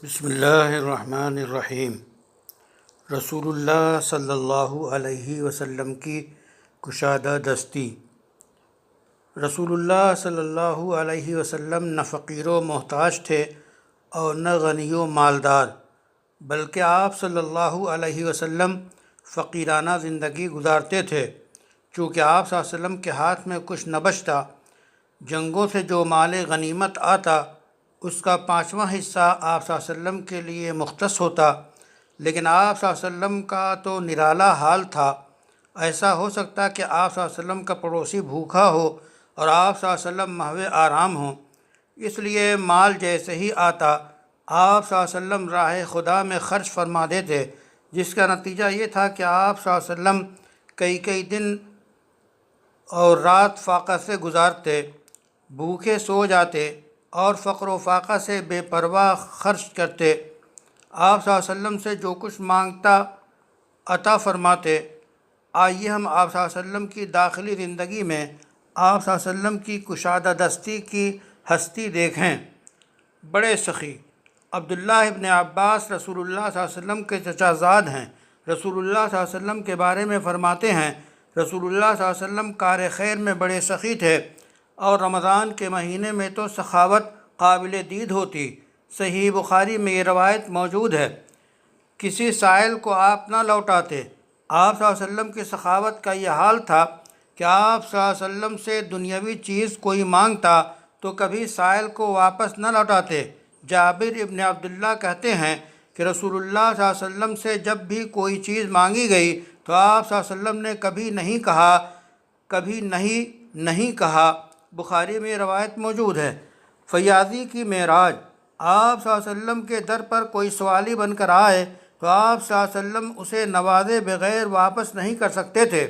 بسم اللہ الرحمن الرحیم۔ رسول اللہ صلی اللہ علیہ وسلم کی کشادہ دستی۔ رسول اللہ صلی اللہ علیہ وسلم نہ فقیر و محتاج تھے اور نہ غنی و مالدار، بلکہ آپ صلی اللہ علیہ وسلم فقیرانہ زندگی گزارتے تھے۔ چونکہ آپ صلی اللہ علیہ وسلم کے ہاتھ میں کچھ نہ بچتا، جنگوں سے جو مال غنیمت آتا اس کا 5واں حصہ آپ صلی اللہ علیہ وسلم کے لیے مختص ہوتا، لیکن آپ صلی اللہ علیہ وسلم کا تو نرالا حال تھا۔ ایسا ہو سکتا کہ آپ صلی اللہ علیہ وسلم کا پڑوسی بھوکا ہو اور آپ صلی اللہ علیہ وسلم محو آرام ہوں، اس لیے مال جیسے ہی آتا آپ صلی اللہ علیہ وسلم راہ خدا میں خرچ فرما دیتے، جس کا نتیجہ یہ تھا کہ آپ صلی اللہ علیہ وسلم کئی دن اور رات فاقہ سے گزارتے، بھوکے سو جاتے اور فقر و فاقہ سے بے پرواہ خرچ کرتے۔ آپ صلی اللہ علیہ وسلم سے جو کچھ مانگتا عطا فرماتے۔ آئیے ہم آپ صلی اللہ علیہ وسلم کی داخلی زندگی میں آپ صلی اللہ علیہ وسلم کی کشادہ دستی کی ہستی دیکھیں۔ بڑے سخی عبداللہ ابن عباس رسول اللہ صلی اللہ علیہ وسلم کے چچا زاد ہیں۔ رسول اللہ صلی اللہ علیہ وسلم کے بارے میں فرماتے ہیں، رسول اللہ صلی اللہ علیہ وسلم کار خیر میں بڑے سخی تھے اور رمضان کے مہینے میں تو سخاوت قابل دید ہوتی۔ صحیح بخاری میں یہ روایت موجود ہے، کسی سائل کو آپ نہ لوٹاتے۔ آپ صلی اللہ علیہ وسلم کی سخاوت کا یہ حال تھا کہ آپ صلی اللہ علیہ وسلم سے دنیاوی چیز کوئی مانگتا تو کبھی سائل کو واپس نہ لوٹاتے۔ جابر ابن عبداللہ کہتے ہیں کہ رسول اللہ صلی اللہ علیہ وسلم سے جب بھی کوئی چیز مانگی گئی تو آپ صلی اللہ علیہ وسلم نے کبھی نہیں کہا۔ بخاری میں یہ روایت موجود ہے۔ فیاضی کی معراج۔ آپ صلی اللہ علیہ وسلم کے در پر کوئی سوالی بن کر آئے تو آپ صلی اللہ علیہ وسلم اسے نوازے بغیر واپس نہیں کر سکتے تھے،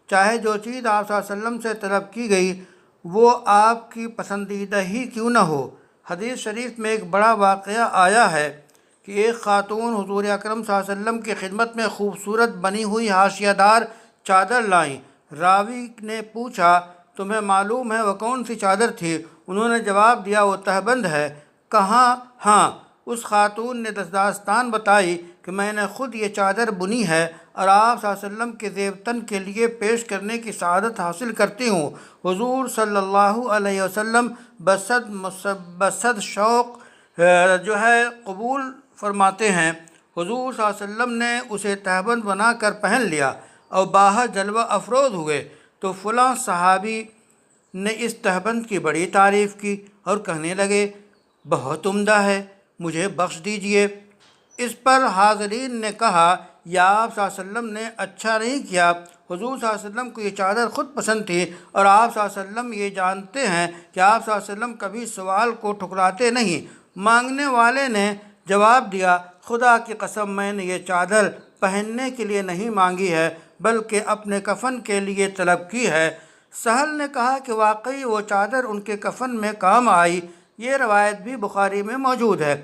چاہے جو چیز آپ صلی اللہ علیہ وسلم سے طلب کی گئی وہ آپ کی پسندیدہ ہی کیوں نہ ہو۔ حدیث شریف میں ایک بڑا واقعہ آیا ہے کہ ایک خاتون حضور اکرم صلی اللہ علیہ وسلم کی خدمت میں خوبصورت بنی ہوئی حاشیہ دار چادر لائیں۔ راوی نے پوچھا، تمہیں معلوم ہے وہ کون سی چادر تھی؟ انہوں نے جواب دیا، وہ تہبند ہے۔ کہا ہاں۔ اس خاتون نے داستان بتائی کہ میں نے خود یہ چادر بنی ہے اور آپ صلی اللہ علیہ وسلم کے زیبتن کے لیے پیش کرنے کی سعادت حاصل کرتی ہوں۔ حضور صلی اللہ علیہ وسلم بصد شوق قبول فرماتے ہیں۔ حضور صلی اللہ علیہ وسلم نے اسے تہبند بنا کر پہن لیا اور باہر جلوہ افروز ہوئے تو فلاں صحابی نے اس تہبند کی بڑی تعریف کی اور کہنے لگے، بہت عمدہ ہے، مجھے بخش دیجئے۔ اس پر حاضرین نے کہا، یا آپ صلی اللہ علیہ وسلم نے اچھا نہیں کیا، حضور صلی اللہ علیہ وسلم کو یہ چادر خود پسند تھی اور آپ صلی اللہ علیہ وسلم یہ جانتے ہیں کہ آپ صلی اللہ علیہ وسلم کبھی سوال کو ٹھکراتے نہیں۔ مانگنے والے نے جواب دیا، خدا کی قسم میں نے یہ چادر پہننے کے لیے نہیں مانگی ہے بلکہ اپنے کفن کے لیے طلب کی ہے۔ سہل نے کہا کہ واقعی وہ چادر ان کے کفن میں کام آئی۔ یہ روایت بھی بخاری میں موجود ہے۔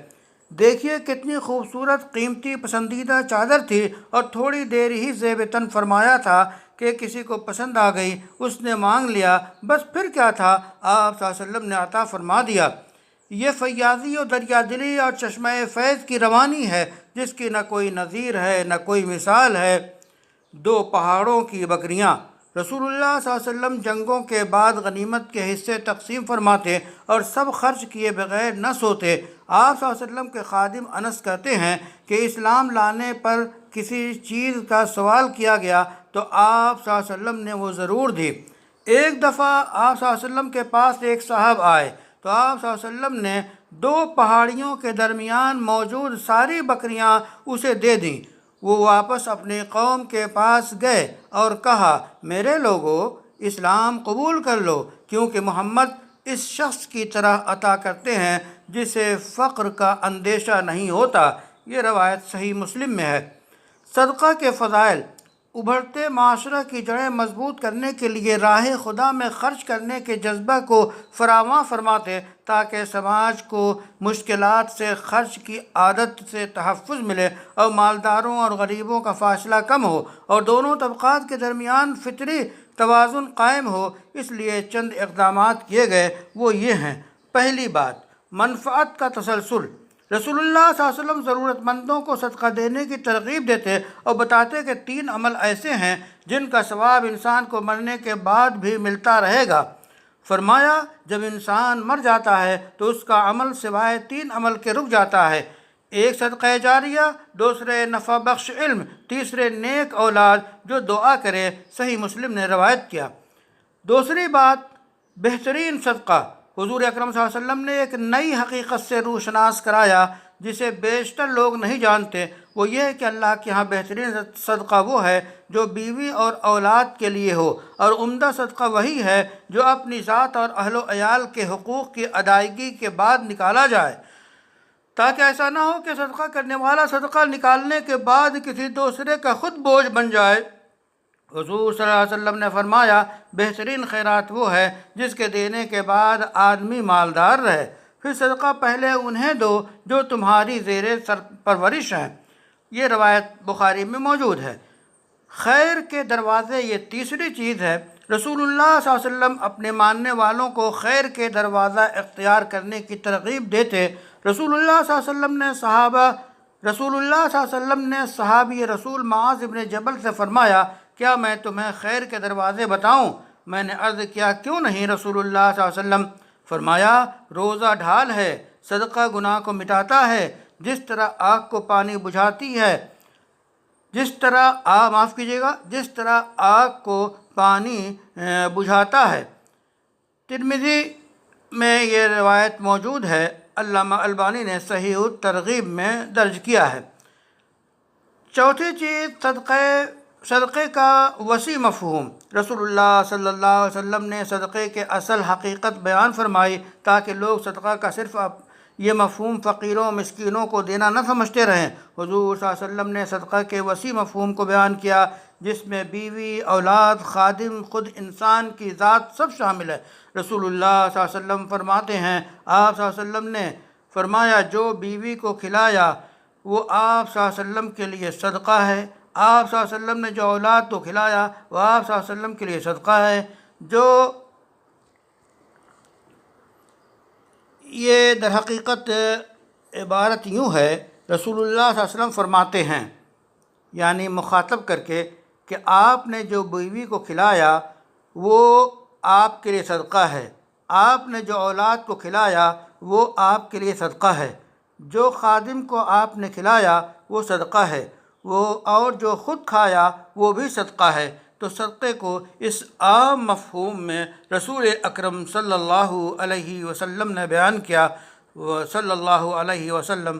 دیکھیے کتنی خوبصورت، قیمتی، پسندیدہ چادر تھی اور تھوڑی دیر ہی زیب تن فرمایا تھا کہ کسی کو پسند آ گئی، اس نے مانگ لیا، بس پھر کیا تھا، آپ صلی اللہ علیہ وسلم نے عطا فرما دیا۔ یہ فیاضی اور دریا دلی اور چشمہ فیض کی روانی ہے جس کی نہ کوئی نظیر ہے نہ کوئی مثال ہے۔ دو پہاڑوں کی بکریاں۔ رسول اللہ صلی اللہ علیہ وسلم جنگوں کے بعد غنیمت کے حصے تقسیم فرماتے اور سب خرچ کیے بغیر نہ سوتے۔ آپ صلی اللہ علیہ وسلم کے خادم انس کہتے ہیں کہ اسلام لانے پر کسی چیز کا سوال کیا گیا تو آپ صلی اللہ علیہ وسلم نے وہ ضرور دی۔ ایک دفعہ آپ صلی اللہ علیہ وسلم کے پاس ایک صاحب آئے تو آپ صلی اللہ علیہ وسلم نے دو پہاڑیوں کے درمیان موجود ساری بکریاں اسے دے دیں۔ وہ واپس اپنی قوم کے پاس گئے اور کہا، میرے لوگو، اسلام قبول کر لو، کیونکہ محمد اس شخص کی طرح عطا کرتے ہیں جسے فقر کا اندیشہ نہیں ہوتا۔ یہ روایت صحیح مسلم میں ہے۔ صدقہ کے فضائل۔ ابھرتے معاشرہ کی جڑیں مضبوط کرنے کے لیے راہ خدا میں خرچ کرنے کے جذبہ کو فراواں فرماتے تاکہ سماج کو مشکلات سے خرچ کی عادت سے تحفظ ملے اور مالداروں اور غریبوں کا فاصلہ کم ہو اور دونوں طبقات کے درمیان فطری توازن قائم ہو۔ اس لیے چند اقدامات کیے گئے، وہ یہ ہیں۔ پہلی بات، منفعت کا تسلسل۔ رسول اللہ صلی اللہ علیہ وسلم ضرورت مندوں کو صدقہ دینے کی ترغیب دیتے اور بتاتے کہ 3 عمل ایسے ہیں جن کا ثواب انسان کو مرنے کے بعد بھی ملتا رہے گا۔ فرمایا جب انسان مر جاتا ہے تو اس کا عمل سوائے 3 عمل کے رک جاتا ہے، ایک صدقہ جاریہ، دوسرے نفع بخش علم، تیسرے نیک اولاد جو دعا کرے۔ صحیح مسلم نے روایت کیا۔ دوسری بات، بہترین صدقہ۔ حضور اکرم صلی اللہ علیہ وسلم نے ایک نئی حقیقت سے روشناس کرایا جسے بیشتر لوگ نہیں جانتے، وہ یہ ہے کہ اللہ کے ہاں بہترین صدقہ وہ ہے جو بیوی اور اولاد کے لیے ہو، اور عمدہ صدقہ وہی ہے جو اپنی ذات اور اہل و عیال کے حقوق کی ادائیگی کے بعد نکالا جائے، تاکہ ایسا نہ ہو کہ صدقہ کرنے والا صدقہ نکالنے کے بعد کسی دوسرے کا خود بوجھ بن جائے۔ حضور صلی اللہ علیہ وسلم نے فرمایا بہترین خیرات وہ ہے جس کے دینے کے بعد آدمی مالدار رہے، پھر صدقہ پہلے انہیں دو جو تمہاری زیر پرورش ہیں۔ یہ روایت بخاری میں موجود ہے۔ خیر کے دروازے، یہ تیسری چیز ہے۔ رسول اللہ صلی اللہ علیہ وسلم اپنے ماننے والوں کو خیر کے دروازہ اختیار کرنے کی ترغیب دیتے۔ رسول اللہ صلی اللہ علیہ وسلم نے صحابی رسول معاذ بن جبل سے فرمایا کیا میں تمہیں خیر کے دروازے بتاؤں؟ میں نے عرض کیا کیوں نہیں رسول اللہ صلی اللہ علیہ وسلم؟ فرمایا روزہ ڈھال ہے، صدقہ گناہ کو مٹاتا ہے، جس طرح آگ کو پانی بجھاتی ہے، جس طرح آگ کو پانی بجھاتا ہے۔ ترمذی میں یہ روایت موجود ہے، علامہ البانی نے صحیح الترغیب میں درج کیا ہے۔ چوتھی چیز، صدقے کا وسیع مفہوم۔ رسول اللہ صلی اللہ علیہ وسلم نے صدقے کے اصل حقیقت بیان فرمائی تاکہ لوگ صدقہ کا صرف یہ مفہوم فقیروں مسکینوں کو دینا نہ سمجھتے رہیں۔ حضور صلی اللہ علیہ وسلم نے صدقہ کے وسیع مفہوم کو بیان کیا جس میں بیوی، اولاد، خادم، خود انسان کی ذات سب شامل ہے۔ رسول اللہ صلی اللہ علیہ وسلم فرماتے ہیں، آپ صلی اللہ علیہ وسلم نے فرمایا جو بیوی کو کھلایا وہ آپ صلی اللہ علیہ وسلم کے لیے صدقہ ہے، آپ صلی اللہ علیہ وسلم نے جو اولاد کو کھلایا وہ آپ صلی اللہ علیہ وسلم کے لیے صدقہ ہے۔ یہ در حقیقت عبارت یوں ہے، رسول اللہ صلی اللہ علیہ وسلم فرماتے ہیں یعنی مخاطب کر کے کہ آپ نے جو بیوی کو کھلایا وہ آپ کے لیے صدقہ ہے، آپ نے جو اولاد کو کھلایا وہ آپ کے لیے صدقہ ہے، جو خادم کو آپ نے کھلایا وہ صدقہ ہے، اور جو خود کھایا وہ بھی صدقہ ہے۔ تو صدقے کو اس عام مفہوم میں رسول اکرم صلی اللہ علیہ وسلم نے بیان کیا، صلی اللہ علیہ وسلم۔